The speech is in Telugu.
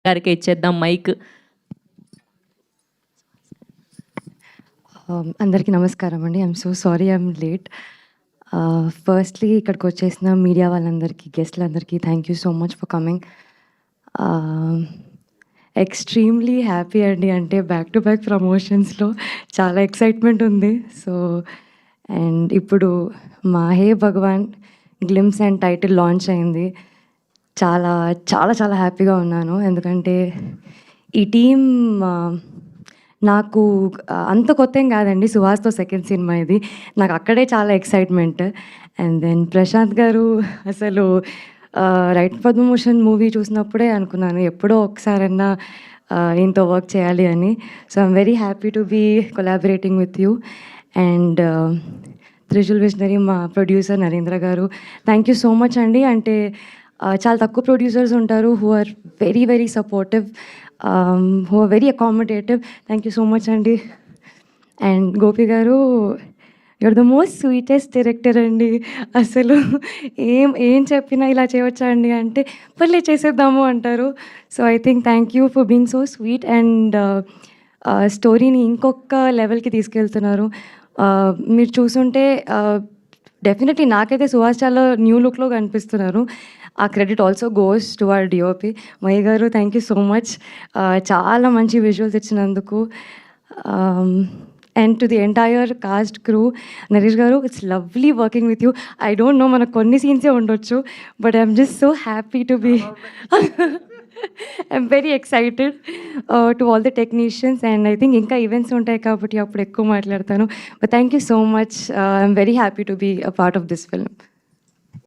గారికి ఇచ్చేద్దాం మైక్. అందరికీ నమస్కారం అండి. I'm so sorry I'm late. Firstly ఇక్కడికి వచ్చేసిన మీడియా వాళ్ళందరికీ, గెస్ట్లందరికీ thank you so much for coming. Extremely happy అండి. అంటే బ్యాక్ టు బ్యాక్ ప్రమోషన్స్లో చాలా ఎక్సైట్మెంట్ ఉంది. సో అండ్ ఇప్పుడు మా హే భగవాన్ గ్లిమ్స్ అండ్ టైటిల్ లాంచ్ అయింది. చాలా చాలా చాలా హ్యాపీగా ఉన్నాను. ఎందుకంటే ఈ టీమ్ నాకు అంత కొత్త ఏం కాదండి. సుహాస్తో సెకండ్ సినిమా ఇది. నాకు అక్కడే చాలా ఎక్సైట్మెంట్. అండ్ దెన్ ప్రశాంత్ గారు అసలు రైట్ పద్మభూషణ్ మూవీ చూసినప్పుడే అనుకున్నాను ఎప్పుడో ఒకసారన్నా ఈయనతో వర్క్ చేయాలి అని. So I'm very happy to be collaborating with you. And Trishul visionary మా producer Narendra garu, thank you so much అండి. అంటే చాలా తక్కువ ప్రొడ్యూసర్స్ ఉంటారు who are very very supportive, who are very accommodative. Thank you so much అండి. And Gopi garu, you're the most sweetest director అండి. అసలు ఏం చెప్పినా ఇలా చేయవచ్చా అండి అంటే పర్లే చేసేద్దాము అంటారు. So I think thank you for being so sweet. And స్టోరీని ఇంకొక లెవెల్కి తీసుకెళ్తున్నారు. మీరు చూసుంటే డెఫినెట్లీ నాకైతే సుహాస్ చాలా న్యూ లుక్లో కనిపిస్తున్నారు. ఆ credit also goes to our DOP Mahi గారు. Thank you so much. చాలా మంచి విజువల్స్ ఇచ్చినందుకు. And to the entire cast crew, Naresh గారు, it's lovely working with you. I don't know మనకు కొన్ని సీన్సే ఉండొచ్చు, but I'm just so happy to be I'm very excited to all the technicians. And I think ఇంకా ఈవెంట్స్ ఉంటాయి కాబట్టి అప్పుడు ఎక్కువ మాట్లాడతాను. But thank you so much. I'm very happy to be a part of this film.